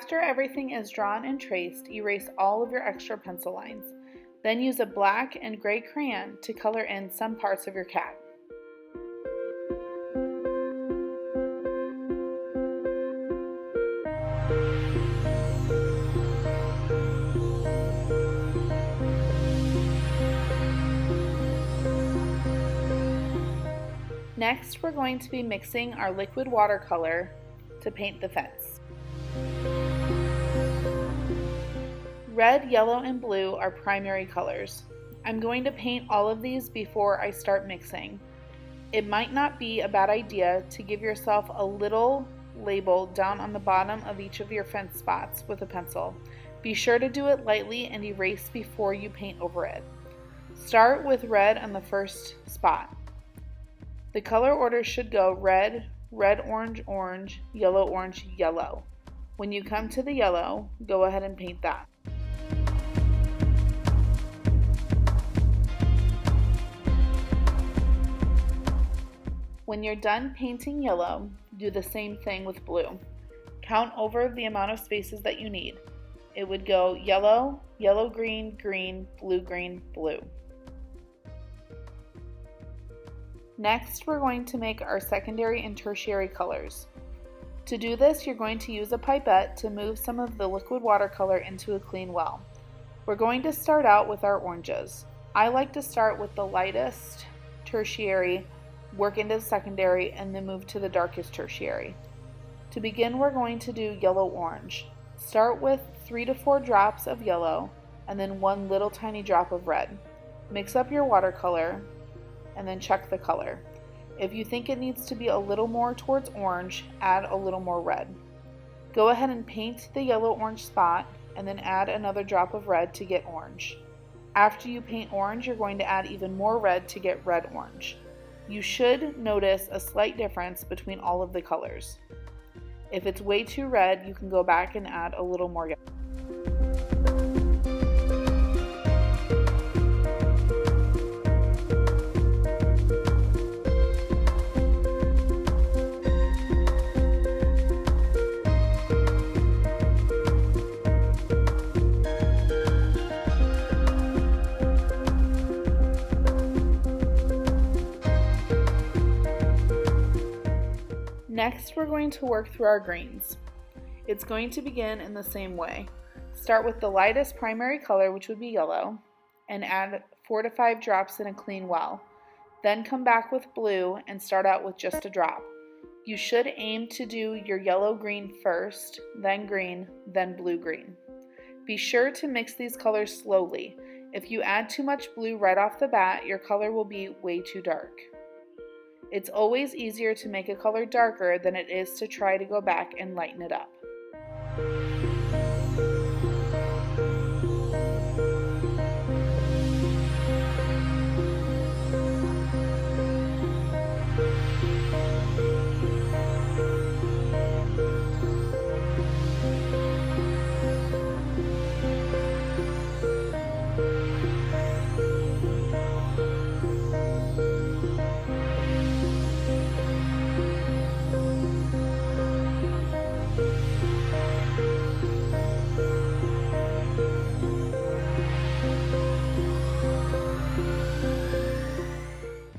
After everything is drawn and traced, erase all of your extra pencil lines. Then use a black and gray crayon to color in some parts of your cat. Next, we're going to be mixing our liquid watercolor to paint the fence. Red, yellow, and blue are primary colors. I'm going to paint all of these before I start mixing. It might not be a bad idea to give yourself a little label down on the bottom of each of your fence spots with a pencil. Be sure to do it lightly and erase before you paint over it. Start with red on the first spot. The color order should go red, red, orange, orange, yellow, orange, yellow. When you come to the yellow, go ahead and paint that. When you're done painting yellow, do the same thing with blue. Count over the amount of spaces that you need. It would go yellow, yellow, green, green, blue, green, blue. Next, we're going to make our secondary and tertiary colors. To do this, you're going to use a pipette to move some of the liquid watercolor into a clean well. We're going to start out with our oranges. I like to start with the lightest tertiary, work into the secondary, and then move to the darkest tertiary. To begin, we're going to do yellow-orange. Start with 3 to 4 drops of yellow and then 1 little tiny drop of red. Mix up your watercolor and then check the color. If you think it needs to be a little more towards orange, add a little more red. Go ahead and paint the yellow-orange spot and then add another drop of red to get orange. After you paint orange, you're going to add even more red to get red-orange. You should notice a slight difference between all of the colors. If it's way too red, you can go back and add a little more yellow. Next, we're going to work through our greens. It's going to begin in the same way. Start with the lightest primary color, which would be yellow, and add 4 to 5 drops in a clean well. Then come back with blue and start out with just a drop. You should aim to do your yellow-green first, then green, then blue-green. Be sure to mix these colors slowly. If you add too much blue right off the bat, your color will be way too dark. It's always easier to make a color darker than it is to try to go back and lighten it up.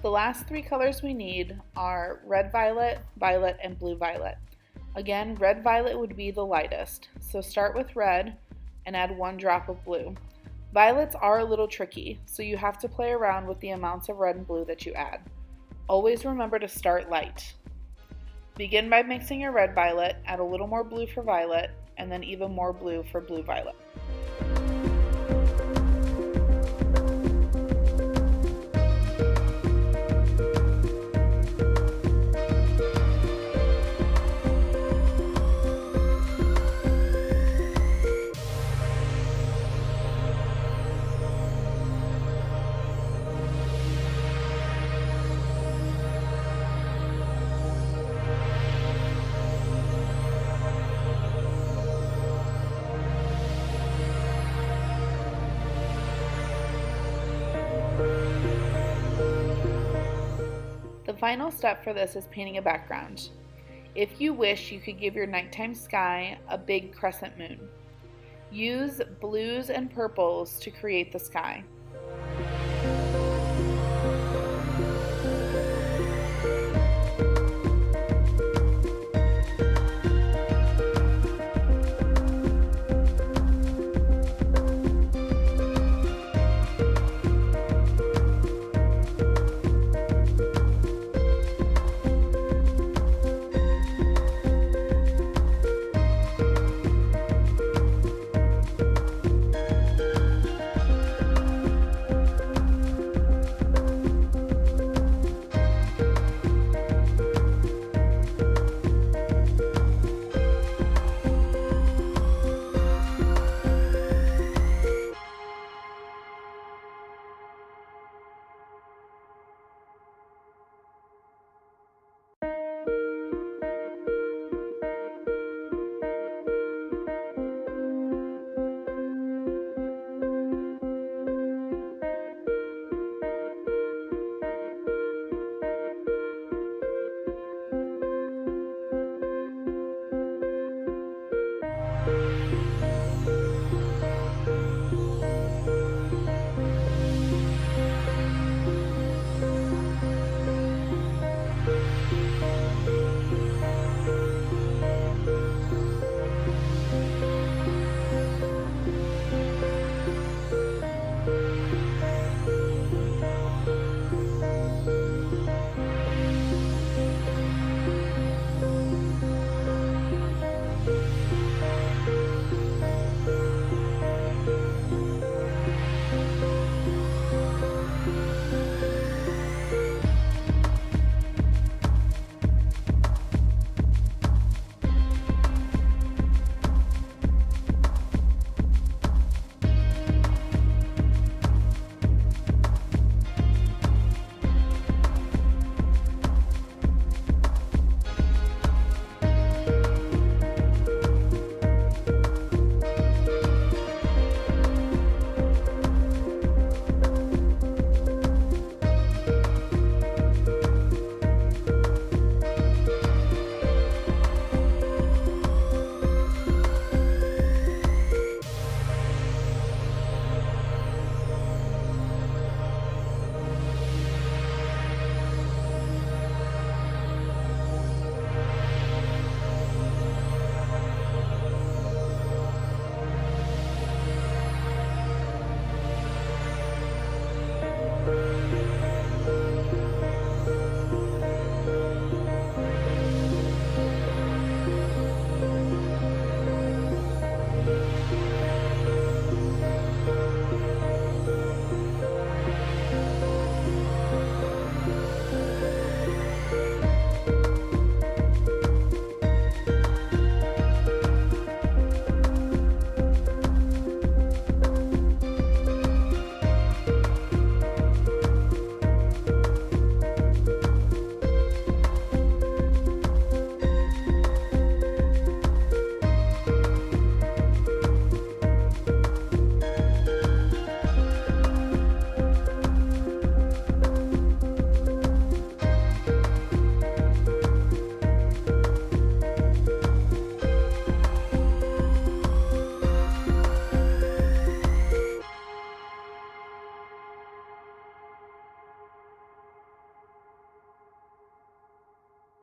The last 3 colors we need are red violet, violet, and blue violet. Again, red violet would be the lightest, so start with red and add 1 drop of blue. Violets are a little tricky, so you have to play around with the amounts of red and blue that you add. Always remember to start light. Begin by mixing your red violet, add a little more blue for violet, and then even more blue for blue violet. The final step for this is painting a background. If you wish, you could give your nighttime sky a big crescent moon. Use blues and purples to create the sky.